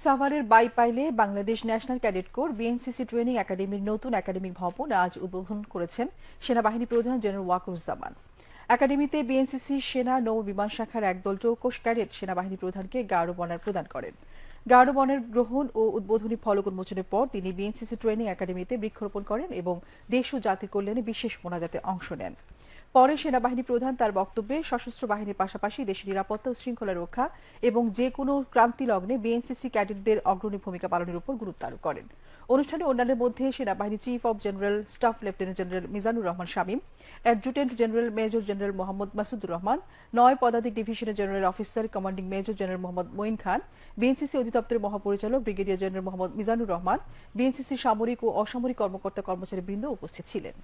সাভারের বাইপাইলে Bangladesh national cadet corps BNCC training একাডেমির নতুন একাডেমিক ভবন আজ উদ্বোধন করেছেন সেনাবাহিনী প্রধান জেনারেল ওয়াকারুজ্জামান। একাডেমিতে বিএনসিসি সেনা নৌ বিমান শাখার একদল চৌকস ক্যাডেট সেনাবাহিনী প্রধানকে গার্ড অব অনার প্রদান করেন। গার্ড অব অনার গ্রহণ ও উদ্বোধনী ফলক উন্মোচনের পর তিনি বিএনসিসি ট্রেনিং একাডেমিতে বৃক্ষরোপণ করেন এবং দেশ ও জাতির কল্যাণে বিশেষ মোনাজাতে অংশ নেন। পরে সেনাবাহিনী প্রধান তার বক্তব্যে সশস্ত্র বাহিনীর পাশাপাশি দেশের নিরাপত্তা ও শৃঙ্খলা রক্ষা এবং যে কোনো ক্রান্তি লগ্নে বিএনসিসি ক্যাডেটদের অগ্রণী ভূমিকা পালনের উপর গুরুত্ব আরোপ করেন। অনুষ্ঠানে অন্যান্যের মধ্যে সেনাবাহিনী chief of general staff lieutenant general Mizanur Rahman Shamim, adjutant general major general Mohammad Masudur Rahman, ৯ পদাতিক ডিভিশনের general officer commanding major general Mohammad Moin Khan, BNCC অধিদপ্তরের মহাপরিচালক brigadier general Mohammad Mizanur Rahman, BNCC সামরিক ও অসামরিক কর্মকর্তা কর্মচারী বৃন্দ উপস্থিত ছিলেন।